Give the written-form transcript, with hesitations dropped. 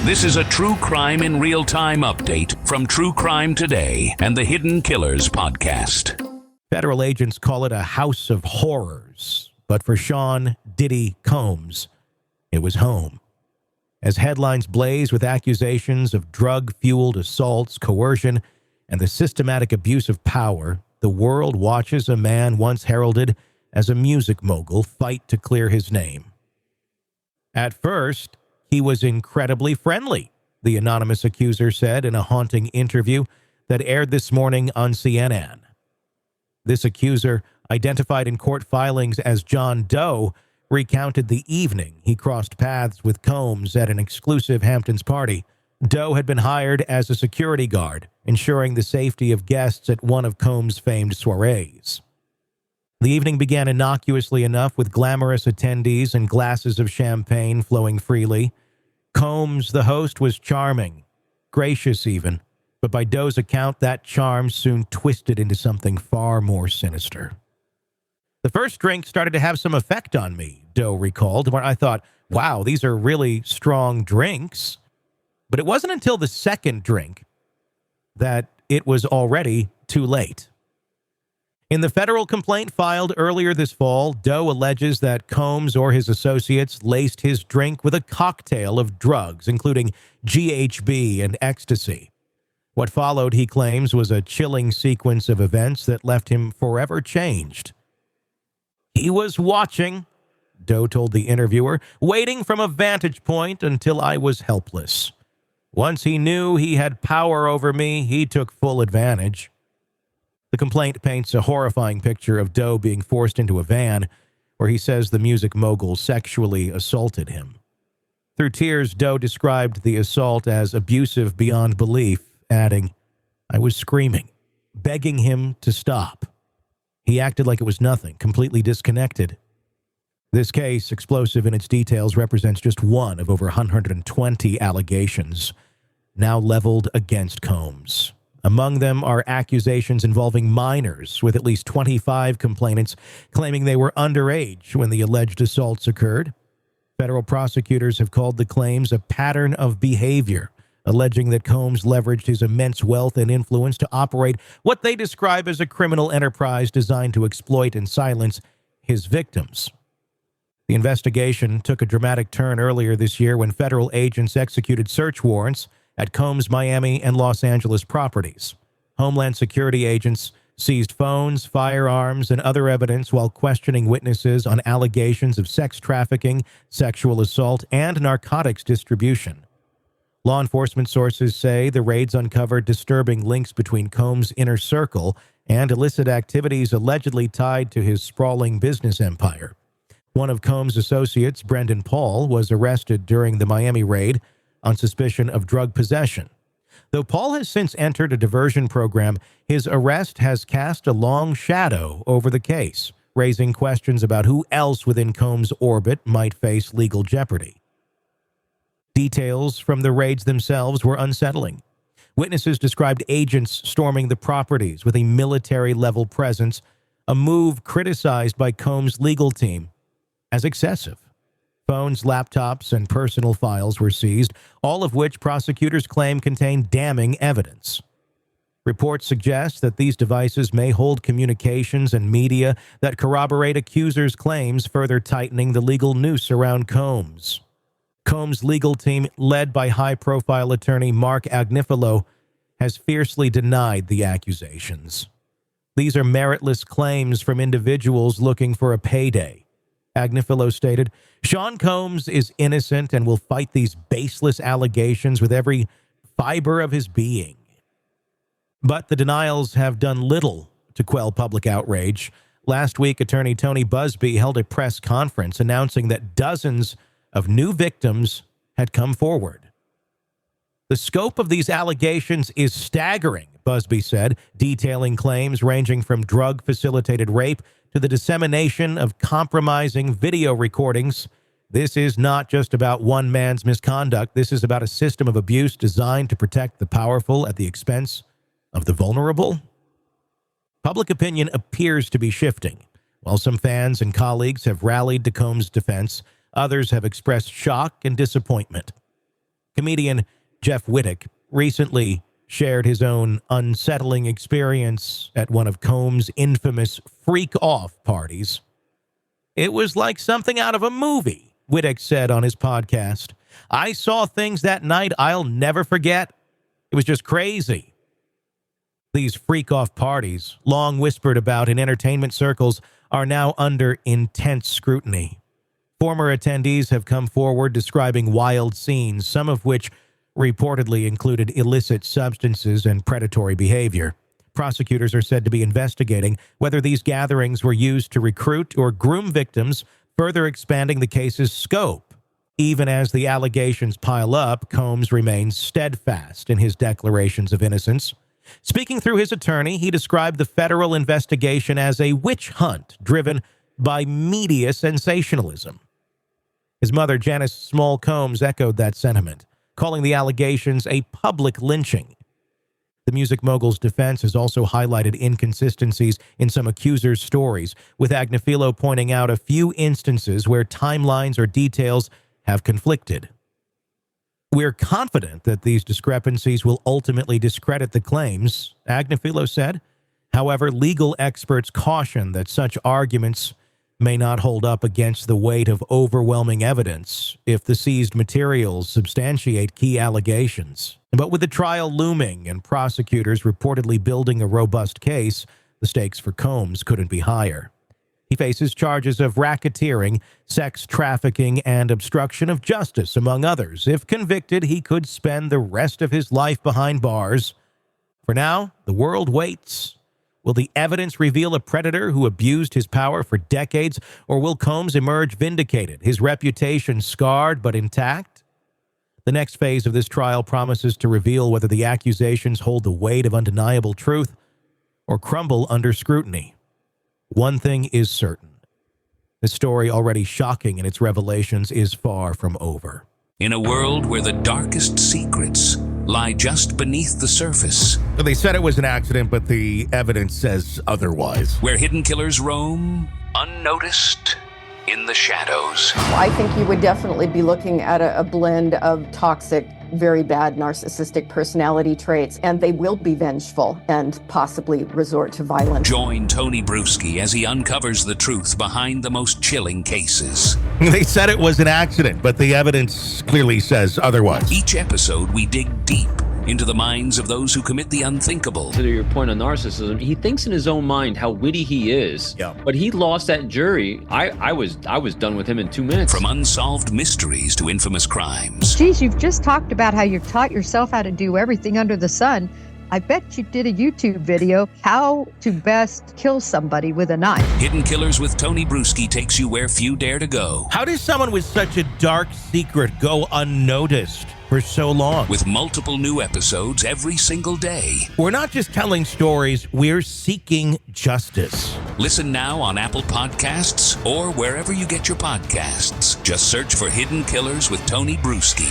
This is a true crime in real time update from True Crime Today and the Hidden Killers podcast. Federal agents call it a house of horrors, but for Sean Diddy Combs, it was home. As headlines blaze with accusations of drug-fueled assaults, coercion, and the systematic abuse of power, the world watches a man once heralded as a music mogul fight to clear his name. At first, he was incredibly friendly, the anonymous accuser said in a haunting interview that aired this morning on CNN. This accuser, identified in court filings as John Doe, recounted the evening he crossed paths with Combs at an exclusive Hamptons party. Doe had been hired as a security guard, ensuring the safety of guests at one of Combs' famed soirées. The evening began innocuously enough with glamorous attendees and glasses of champagne flowing freely. Combs, the host, was charming, gracious even, but by Doe's account, that charm soon twisted into something far more sinister. The first drink started to have some effect on me, Doe recalled, where I thought, wow, these are really strong drinks. But it wasn't until the second drink that it was already too late. In the federal complaint filed earlier this fall, Doe alleges that Combs or his associates laced his drink with a cocktail of drugs, including GHB and ecstasy. What followed, he claims, was a chilling sequence of events that left him forever changed. He was watching, Doe told the interviewer, waiting from a vantage point until I was helpless. Once he knew he had power over me, he took full advantage. The complaint paints a horrifying picture of Doe being forced into a van, where he says the music mogul sexually assaulted him. Through tears, Doe described the assault as abusive beyond belief, adding, I was screaming, begging him to stop. He acted like it was nothing, completely disconnected. This case, explosive in its details, represents just one of over 120 allegations now leveled against Combs. Among them are accusations involving minors, with at least 25 complainants claiming they were underage when the alleged assaults occurred. Federal prosecutors have called the claims a pattern of behavior, alleging that Combs leveraged his immense wealth and influence to operate what they describe as a criminal enterprise designed to exploit and silence his victims. The investigation took a dramatic turn earlier this year when federal agents executed search warrants at Combs' Miami and Los Angeles properties. Homeland Security agents seized phones, firearms, and other evidence while questioning witnesses on allegations of sex trafficking, sexual assault, and narcotics distribution. Law enforcement sources say the raids uncovered disturbing links between Combs' inner circle and illicit activities allegedly tied to his sprawling business empire. One of Combs' associates, Brendan Paul, was arrested during the Miami raid on suspicion of drug possession. Though Paul has since entered a diversion program, his arrest has cast a long shadow over the case, raising questions about who else within Combs' orbit might face legal jeopardy. Details from the raids themselves were unsettling. Witnesses described agents storming the properties with a military-level presence, a move criticized by Combs' legal team as excessive. Phones, laptops, and personal files were seized, all of which prosecutors claim contain damning evidence. Reports suggest that these devices may hold communications and media that corroborate accusers' claims, further tightening the legal noose around Combs. Combs' legal team, led by high-profile attorney Mark Agnifilo, has fiercely denied the accusations. These are meritless claims from individuals looking for a payday. Agnifilo stated, Sean Combs is innocent and will fight these baseless allegations with every fiber of his being. But the denials have done little to quell public outrage. Last week, attorney Tony Busby held a press conference announcing that dozens of new victims had come forward. The scope of these allegations is staggering, Busby said, detailing claims ranging from drug-facilitated rape to the dissemination of compromising video recordings. This is not just about one man's misconduct. This is about a system of abuse designed to protect the powerful at the expense of the vulnerable. Public opinion appears to be shifting. While some fans and colleagues have rallied to Combs' defense, others have expressed shock and disappointment. Comedian Jeff Wittek recently shared his own unsettling experience at one of Combs' infamous freak-off parties. "It was like something out of a movie," Wittek said on his podcast. "I saw things that night I'll never forget. It was just crazy." These freak-off parties, long whispered about in entertainment circles, are now under intense scrutiny. Former attendees have come forward describing wild scenes, some of which reportedly included illicit substances and predatory behavior. Prosecutors are said to be investigating whether these gatherings were used to recruit or groom victims, further expanding the case's scope. Even as the allegations pile up, Combs remains steadfast in his declarations of innocence. Speaking through his attorney, he described the federal investigation as a witch hunt driven by media sensationalism. His mother, Janice Small Combs, echoed that sentiment, calling the allegations a public lynching. The music mogul's defense has also highlighted inconsistencies in some accusers' stories, with Agnifilo pointing out a few instances where timelines or details have conflicted. "We're confident that these discrepancies will ultimately discredit the claims," Agnifilo said. However, legal experts caution that such arguments may not hold up against the weight of overwhelming evidence if the seized materials substantiate key allegations. But with the trial looming and prosecutors reportedly building a robust case, the stakes for Combs couldn't be higher. He faces charges of racketeering, sex trafficking, and obstruction of justice, among others. If convicted, he could spend the rest of his life behind bars. For now, the world waits. Will the evidence reveal a predator who abused his power for decades, or will Combs emerge vindicated, his reputation scarred but intact? The next phase of this trial promises to reveal whether the accusations hold the weight of undeniable truth or crumble under scrutiny. One thing is certain. The story, already shocking in its revelations, is far from over. In a world where the darkest secrets lie just beneath the surface, They said it was an accident, but the evidence says otherwise. where hidden killers roam unnoticed in the shadows. I think you would definitely be looking at a blend of toxic, very bad narcissistic personality traits, and they will be vengeful and possibly resort to violence. Join Tony Bruschi as he uncovers the truth behind the most chilling cases. They said it was an accident, but the evidence clearly says otherwise. Each episode, we dig deep into the minds of those who commit the unthinkable. To your point on narcissism, he thinks in his own mind how witty he is. Yeah. But he lost that jury. I was done with him in 2 minutes. From unsolved mysteries to infamous crimes. Geez, you've just talked about how you've taught yourself how to do everything under the sun. I bet you did a YouTube video, how to best kill somebody with a knife. Hidden Killers with Tony Bruschi takes you where few dare to go. How does someone with such a dark secret go unnoticed for so long? With multiple new episodes every single day. We're not just telling stories, we're seeking justice. Listen now on Apple Podcasts or wherever you get your podcasts. Just search for Hidden Killers with Tony Bruschi.